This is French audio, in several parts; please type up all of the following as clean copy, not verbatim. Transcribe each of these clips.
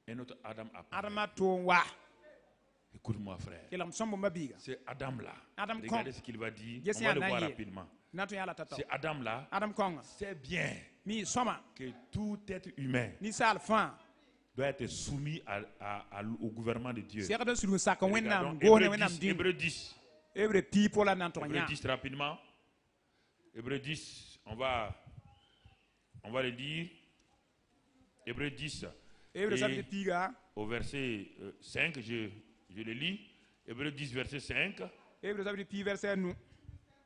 Un autre Adam apparaît. Adama towa. Écoute-moi, frère. Kelam sombo mabiga. C'est Adam-là. Adam Regardez Kong. ce qu'il va dire. Yes, On va le yeah, voir yeah. rapidement. Natu yala tata. C'est Adam-là. Adam Kong. C'est bien Mi soma. que tout être humain Ni sal fan. doit être soumis au gouvernement de Dieu. Sekada sulu saka wenam Regardons gone wenam din. Hébreux 10. Every people and Hébreux Antonia. 10 rapidement. Hébreux 10, on va le dire. Hébreux 10. Every Et sabde piga. au verset 5, je le lis. Hébreux 10, verset 5. Every sabde pi verset nous.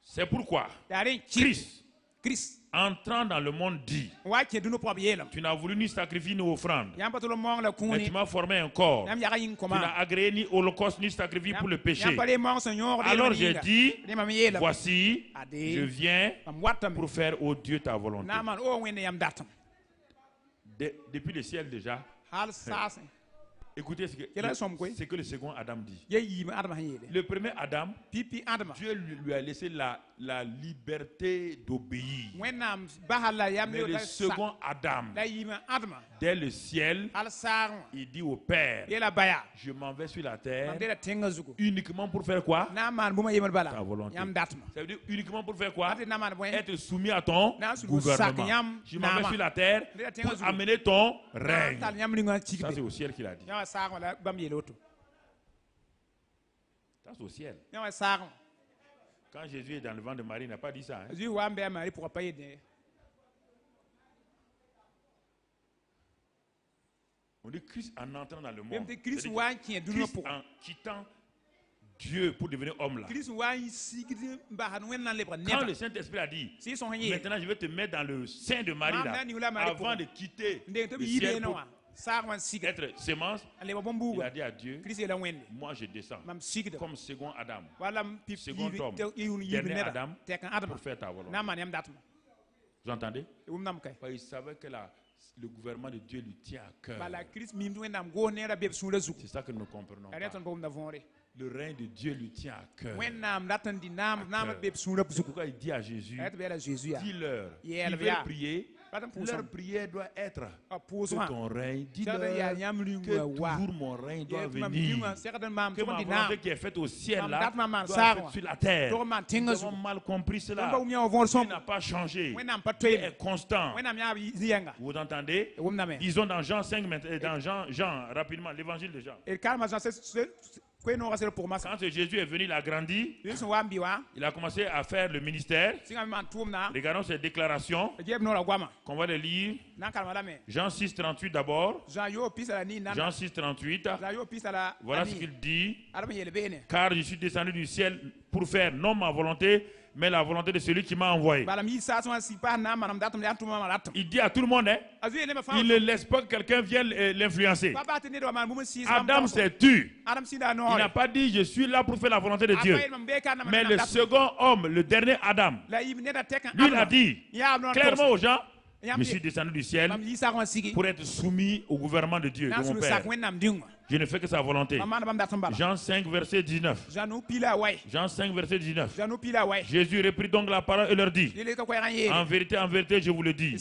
C'est pourquoi Yaren Chris. entrant dans le monde dit, Wa ke duno po biyelam. tu n'as voulu ni sacrifice ni offrande, Yam patolo mong la mais kuni. tu m'as formé un corps. Yam yaka yin Tu koma. n'as agréé ni holocauste ni sacrifice pour le péché. Yam pale mong senyor. Alors j'ai dit, de mam yelam. voici, Ade. je viens Am watam. pour faire, ô Dieu, ta volonté. Naman o wende yam datam. Depuis le ciel déjà, Hal sas. écoutez Quelle est son quoi? ce que le second Adam dit. Ye yima Adam hayede. Le premier Adam, Pipi Adam. Dieu lui a laissé la liberté d'obéir. Wenam bahala yam Mais yo le la second Adam, la yima Adam. dès le ciel, Hal sar. il dit au Père, Yela baya. je m'en vais sur la terre Mandela tenga zugo. uniquement pour faire quoi? Naman buma yemal bala. Ta volonté. Yam datma. Ça veut dire uniquement pour faire quoi? Ate naman boy. Être soumis à ton Na su gouvernement. sak yam Je m'en vais nama. sur la terre Ndela tenga pour zugo. amener ton règne. Tal yam linga Ça, c'est chigbe. au ciel qu'il a dit. Yawa sar wala bam yeloto. Ça, c'est au ciel. Yawa sar. Quand Jésus est dans le ventre de Marie, il n'a pas dit ça. Hein? Zu wa mbe mari pour pas yede. On dit Christ en entrant dans le monde. Même de Christ C'est-à-dire wa qui est duno Christ pour. en quittant Dieu pour devenir homme là. Christ wa sigide ba han wenna lebra Quand neba. le Saint-Esprit a dit, Si son yé. maintenant je vais te mettre dans le sein de Marie là, Maman, ni wula Marie avant pour- de quitter Ndé to le yibe ciel na pour wa. Sar wan sigide. être sémence, Ale ba il bombu. a dit à Dieu, Christ la wende. moi je descends Mam sigide. comme second Adam Wala pipi Second homme. yibe Dernier neba. Adam. Tek Adam. pour faire ta volonté. Naman yam datma. Vous entendez? Nam kay. Parce qu'il savait que le gouvernement de Dieu lui tient à cœur. Bala Christ mim wenam go nera beb sula zugo. C'est ça que nous comprenons. pas. Areton bom na vonre. Le règne de Dieu lui tient à cœur. Wenam datan di nam cœur. beb sula C'est zugo. pourquoi il dit à Jésus, Ayat bela Jésus ya. dis-leur, Yeah, ils le veulent bien. prier, Badam leur pusam. prière doit être Pousse que ton règne, Sada ya dis-leur yam que linga wa. toujours mon règne doit venir. Mam Que ma di volonté nam. qui est faite au ciel Mam là, dat maman doit sarwa. être faite sur la terre. To man Nous tinga avons zugo. mal compris cela. Ba umya ovon som. Il n'a pas changé. Wenam pa Il toy. est constant. Wenam ya zianga. Vous entendez? Wumname. Disons dans Jean 5, dans Jean, rapidement, l'évangile de Jean. El kalma Jean kwe no rasel pour masa. Quand Jésus est venu, il a grandi, Yesu wambi wa. il a commencé à faire le ministère. Singa man tumna. Regardons ses déclarations Jeb no la gwama. qu'on va les lire. Nan kalma la me. Jean 6, 38 d'abord. Jean yo pisa la ni nan. Jean 6, 38. Jean yo pisa la. Voilà ce qu'il dit. Arama yele bene. Car je suis descendu du ciel pour faire non ma volonté, mais la volonté de celui qui m'a envoyé. Bala mi sa so si pa na manam datum ya tuma malatum. Il dit à tout le monde, hein, Azu ele ma fa. il ne laisse pas que quelqu'un vienne l'influencer. Papa tene do man bumu si. Adam s'est tu. Adam si da no. Il n'a pas dit je suis là pour faire la volonté de Dieu. Mais le second homme, le dernier Adam, lui il a dit clairement aux gens, je suis descendu du ciel pour être soumis au gouvernement de Dieu, de mon Père. Je ne fais que sa volonté. Jean 5, verset 19. Jean 5, verset 19. Jésus reprit donc la parole et leur dit, en vérité, je vous le dis,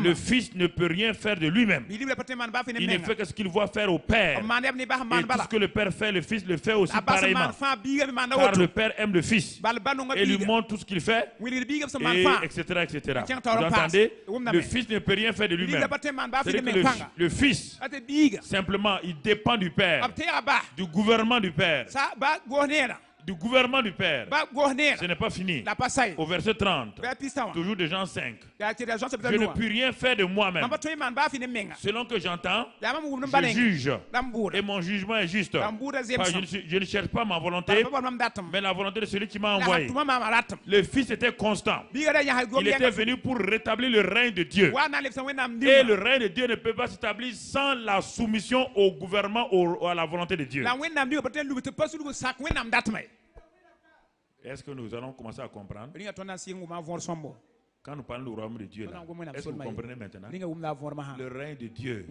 le Fils ne peut rien faire de lui-même. Il ne fait que ce qu'il voit faire au Père. Et tout ce que le Père fait, le Fils le fait aussi pareillement. Car le Père aime le Fils et lui montre tout ce qu'il fait, et etc. etc. Vous entendez? Le Fils ne peut rien faire de lui-même. C'est-à-dire que le Fils, simplement, il dépend du Père, du gouvernement du Père. Du gouvernement du Père. Ce n'est pas fini. Au verset 30, toujours de Jean 5. Je ne puis rien faire de moi-même. Selon que j'entends, je juge. Et mon jugement est juste. Je ne cherche pas ma volonté, mais la volonté de celui qui m'a envoyé. Le Fils était constant. Il était venu pour rétablir le règne de Dieu. Et le règne de Dieu ne peut pas s'établir sans la soumission au gouvernement, à la volonté de Dieu. Est-ce que nous allons commencer à comprendre? Quand nous parlons du royaume de Dieu, est-ce que vous comprenez maintenant? Le règne de Dieu,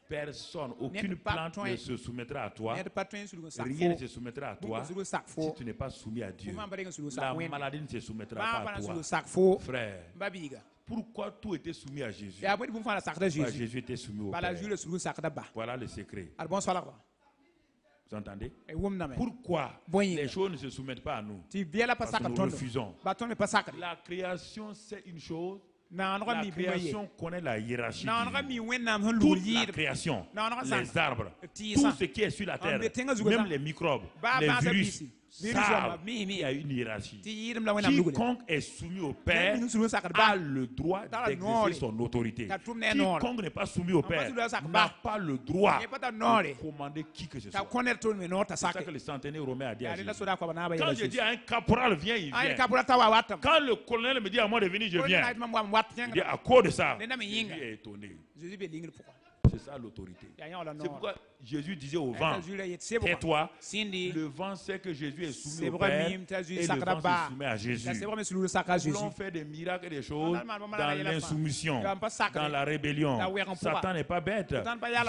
personne, aucune plante ne se soumettra à toi, rien ne se soumettra à toi si tu n'es pas soumis à Dieu. La maladie ne se soumettra pas à toi. Frère, Pourquoi tout était soumis à Jésus? Jésus était soumis au Père. Voilà le secret. Vous entendez? Pourquoi les choses ne se soumettent pas à nous? Parce que nous refusons. La création, c'est une chose. La création connaît la hiérarchie. Toute la création, les arbres, tout ce qui est sur la terre, même les microbes, les virus, savent qu'il y a une hiérarchie. Quiconque est soumis au Père a le droit d'exercer son autorité. Quiconque n'est pas soumis au Père n'a pas le droit de commander qui que ce soit. C'est ça que le centenaire romain a dit à Jésus. Quand je dis à un caporal, viens, il vient. Quand le colonel me dit à moi de venir, je viens. Il dit à cause de ça, Jésus est étonné. C'est ça l'autorité. C'est pourquoi Jésus disait au vent, tais-toi. Le vent sait que Jésus est soumis au Père et le vent se soumet à Jésus. Nous voulons faire des miracles et des choses dans l'insoumission, dans la rébellion. Satan n'est pas bête.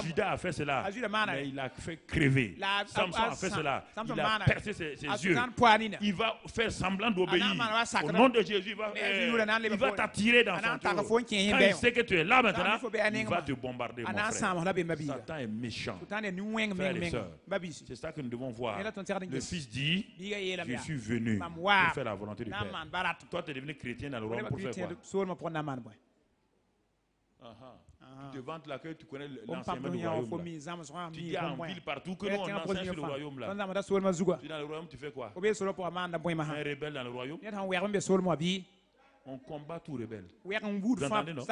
Judas a fait cela, mais il a fait crever. Samson a fait cela, il a percé ses yeux. Il va faire semblant d'obéir. Au nom de Jésus, il va t'attirer dans son tour. Quand il sait que tu es là maintenant, il va te bombarder, mon frère. Satan est méchant. Frères et sœurs, c'est ça que nous devons voir. Le Fils dit, je suis venu pour faire la volonté du Père. Toi, tu es devenu chrétien dans le royaume pour faire quoi? Tu te vantes là que tu connais l'enseignement du royaume. Tu dis en ville partout que nous on enseigne sur le royaume là. Tu dans le royaume, tu fais quoi? Un rebelle dans le royaume? On combat tout rebelle. Vous entendez, non?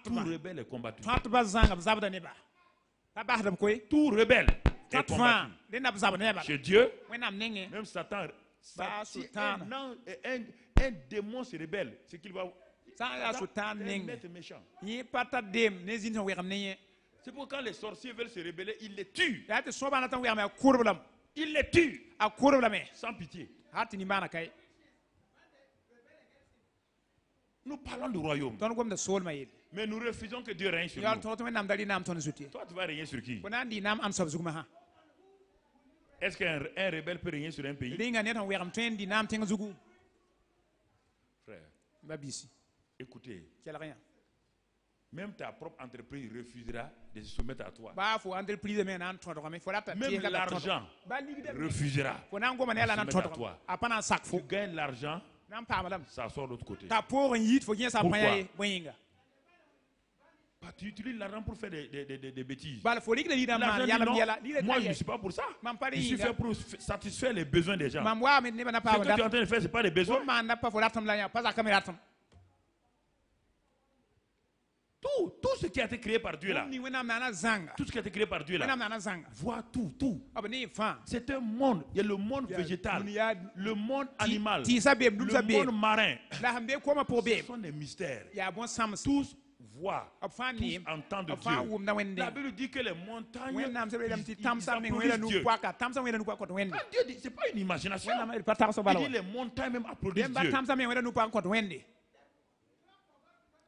Tout rebelle est combattu. Tout rebelle est combattu. Chez Dieu, même Satan, si un démon se rebelle, c'est qu'il va être méchant. C'est pourquoi quand les sorciers veulent se rebeller, ils les tuent. Ils les tuent sans pitié. Nous parlons du royaume. Mais nous refusons que Dieu règne sur nous. Toi, tu vas régner sur qui? Est-ce qu'un rebelle peut régner sur un pays? Frère, écoutez, même ta propre entreprise refusera de se soumettre à toi. Même l'argent refusera de se soumettre à toi. Tu gagnes l'argent, ça sort de l'autre côté. Pourquoi? Tu utilises l'argent pour faire des bêtises. L'argent dit non, moi je ne suis pas pour ça. Je suis fait pour satisfaire les besoins des gens. Ce que tu es en train de faire, ce n'est pas des besoins. Tout ce qui a été créé par Dieu là, tout ce qui a été créé par Dieu là, vois tout. C'est un monde. Il y a le monde végétal, le monde animal, le monde marin. Ce sont des mystères. Tous voient, tous entendent Dieu. La Bible dit que les montagnes, ils applaudissent Dieu. Dieu dit, c'est pas une imagination. Il dit les montagnes même applaudissent Dieu.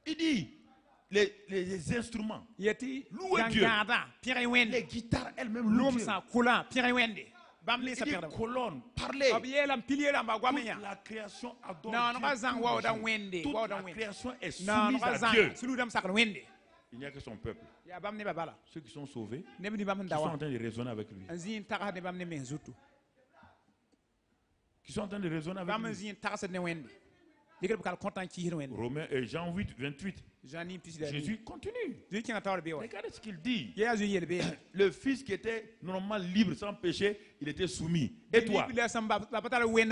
Il dit les instruments louent Dieu. Les guitares elles-mêmes louent Dieu. Il dit colonne, parlez. Toute la création adore Dieu. Toute la création est soumise à Dieu. Il n'y a que son peuple. Ceux qui sont sauvés, qui sont en train de raisonner avec lui. Qui sont en train de raisonner avec lui. Romains et Jean 8, 28. Jésus continue. Regardez ce qu'il dit. Le fils qui était normalement libre, sans péché, il était soumis. Et toi?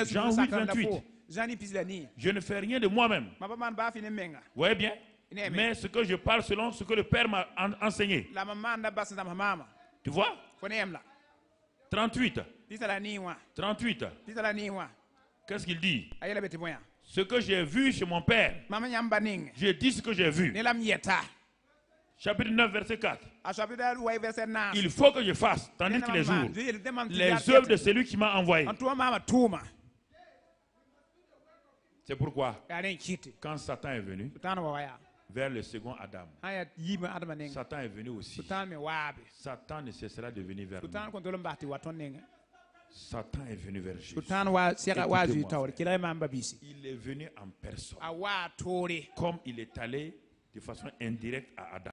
Jean 8, 28. Je ne fais rien de moi-même. Vous voyez bien? Mais ce que je parle selon ce que le Père m'a enseigné. Tu vois? 38. 38. Qu'est-ce qu'il dit? Ce que j'ai vu chez mon père, j'ai dit ce que j'ai vu. Chapitre 9, verset 4. Il faut que je fasse, tandis que les jours, les œuvres de celui qui m'a envoyé. C'est pourquoi, quand Satan est venu, vers le second Adam, Satan est venu aussi. Satan ne cessera de venir vers nous. Satan est venu vers Jésus. Il est venu en personne. Comme il est allé de façon indirecte à Adam.